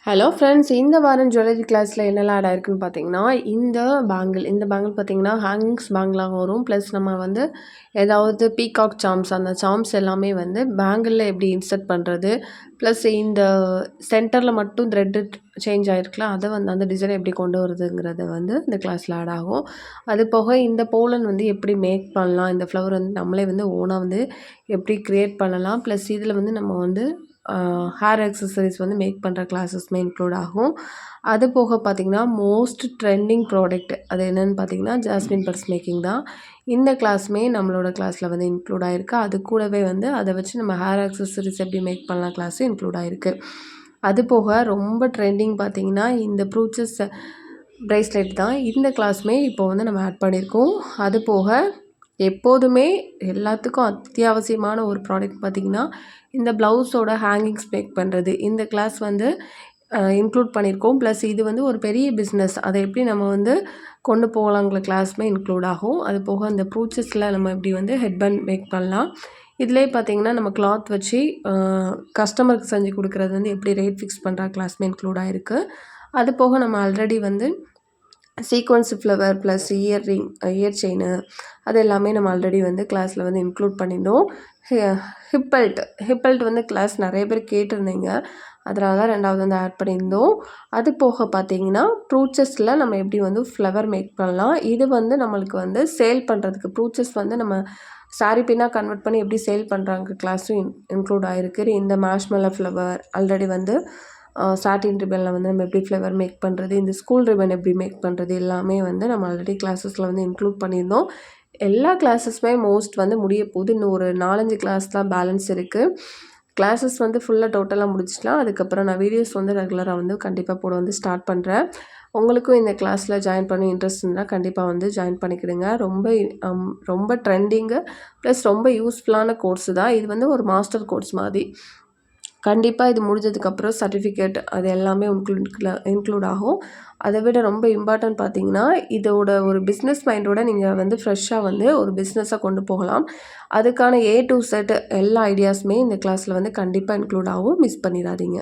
Hello friends, இந்த வாரம் jewellery கிளாஸில் என்னெல்லாம் ஆட் ஆயிருக்குன்னு பார்த்தீங்கன்னா, இந்த பேங்கிள் பார்த்தீங்கன்னா ஹேங்கிங்ஸ் பேங்கிளாக வரும். ப்ளஸ் நம்ம வந்து ஏதாவது பீகாக் சார்ம்ஸ், அந்த சார்ம்ஸ் எல்லாமே வந்து பேங்கிளில் எப்படி இன்சர்ட் பண்ணுறது, ப்ளஸ் இந்த சென்டரில் மட்டும் த்ரெட்டு சேஞ்ச் ஆகிருக்கலாம், அதை வந்து அந்த டிசைனை எப்படி கொண்டு வருதுங்கிறத வந்து இந்த கிளாஸில் ஆட் ஆகும். அது போக இந்த போலன் வந்து எப்படி மேக் பண்ணலாம், இந்த ஃப்ளவர் வந்து நம்மளே வந்து ஓனாக வந்து எப்படி க்ரியேட் பண்ணலாம், ப்ளஸ் இதில் வந்து நம்ம வந்து ஹேர் அக்சசரிஸ் வந்து மேக் பண்ணுற கிளாஸஸ்மே இன்க்ளூட் ஆகும். அது போக பார்த்திங்கன்னா மோஸ்ட் ட்ரெண்டிங் ப்ராடக்ட் அது என்னென்னு பார்த்திங்கன்னா ஜாஸ்மின் பர்ஸ் மேக்கிங் தான். இந்த கிளாஸுமே நம்மளோட கிளாஸில் வந்து இன்க்ளூட் ஆகிருக்கு. அது கூடவே வந்து அதை வச்சு நம்ம ஹேர் அக்சசரிஸ் எப்படி மேக் பண்ணலாம் கிளாஸும் இன்க்ளூட் ஆகிருக்கு. அது போக ரொம்ப ட்ரெண்டிங் பார்த்திங்கன்னா இந்த ப்ரூச்சஸ் ப்ரேஸ்லெட் தான். இந்த கிளாஸுமே இப்போ வந்து நம்ம ஆட் பண்ணியிருக்கோம். அது போக எப்போதுமே எல்லாத்துக்கும் அத்தியாவசியமான ஒரு ப்ராடக்ட் பார்த்திங்கன்னா இந்த ப்ளவுஸோட ஹேங்கிங்ஸ் மேக் பண்ணுறது. இந்த கிளாஸ் வந்து இன்க்ளூட் பண்ணியிருக்கோம். ப்ளஸ் இது வந்து ஒரு பெரிய பிஸ்னஸ், அதை எப்படி நம்ம வந்து கொண்டு போகலாங்கிற கிளாஸுமே இன்க்ளூட் ஆகும். அது போக இந்த ப்ரூச்சஸில் நம்ம எப்படி வந்து ஹெட்பேண்ட் மேக் பண்ணலாம், இதிலே பார்த்திங்கன்னா நம்ம கிளாத் வச்சு கஸ்டமருக்கு செஞ்சு கொடுக்குறது வந்து எப்படி ரேட் ஃபிக்ஸ் பண்ணுற கிளாஸுமே இன்க்ளூட் ஆகிருக்கு. அது போக நம்ம ஆல்ரெடி வந்து sequence flower plus year chain அது எல்லாமே நம்ம ஆல்ரெடி வந்து கிளாஸில் வந்து இன்க்ளூட் பண்ணியிருந்தோம். ஹிப்பல்ட் வந்து கிளாஸ் நிறைய பேர் கேட்டிருந்தீங்க, அதனால தான் 2வது வந்து ஆட் பண்ணியிருந்தோம். அது போக பார்த்தீங்கன்னா ப்ரூச்சஸில் நம்ம எப்படி வந்து ஃப்ளவர் மேக் பண்ணலாம், இது வந்து நம்மளுக்கு வந்து சேல் பண்ணுறதுக்கு ப்ரூச்சஸ் வந்து நம்ம சாரி பின்னாக கன்வெர்ட் பண்ணி எப்படி சேல் பண்ணுறாங்க கிளாஸும் இன்க்ளூட் ஆகிருக்கு. இந்த மேஷ்மெல்லோ ஃப்ளவர் ஆல்ரெடி வந்து சாட்டின் ரிப்பனில் வந்து நம்ம எப்படி ஃப்ளவர் மேக் பண்ணுறது, இந்த ஸ்கூல் ரிப்பன் எப்படி மேக் பண்ணுறது எல்லாமே வந்து நம்ம ஆல்ரெடி கிளாஸஸில் வந்து இன்க்ளூட் பண்ணியிருந்தோம். எல்லா கிளாஸஸுமே மோஸ்ட் வந்து முடிய போகுது. இன்னும் ஒரு 4-5 கிளாஸ் தான் பேலன்ஸ் இருக்குது. கிளாஸஸ் வந்து ஃபுல்லாக டோட்டலாக முடிச்சிக்கலாம். அதுக்கப்புறம் நான் வீடியோஸ் வந்து ரெகுலராக வந்து கண்டிப்பாக போட வந்து ஸ்டார்ட் பண்ணுறேன். உங்களுக்கும் இந்த கிளாஸில் ஜாயின் பண்ணி இன்ட்ரெஸ்ட் இருந்தால் கண்டிப்பாக வந்து ஜாயின் பண்ணிக்கிடுங்க. ரொம்ப ட்ரெண்டிங்கு ப்ளஸ் ரொம்ப யூஸ்ஃபுல்லான கோர்ஸு தான். இது வந்து ஒரு மாஸ்டர் கோர்ஸ் மாதிரி. கண்டிப்பாக இது முடிஞ்சதுக்கப்புறம் சர்டிஃபிகேட் அது எல்லாமே இன்க்ளூட் ஆகும். அதை விட ரொம்ப இம்பார்ட்டன்ட் பார்த்திங்கன்னா இதோட ஒரு பிஸ்னஸ் மைண்டோட நீங்கள் வந்து ஃப்ரெஷ்ஷாக வந்து ஒரு பிஸ்னஸாக கொண்டு போகலாம். அதுக்கான A to Z எல்லா ஐடியாஸுமே இந்த கிளாஸில் வந்து கண்டிப்பாக இன்க்ளூட் ஆகும். மிஸ் பண்ணிடாதீங்க.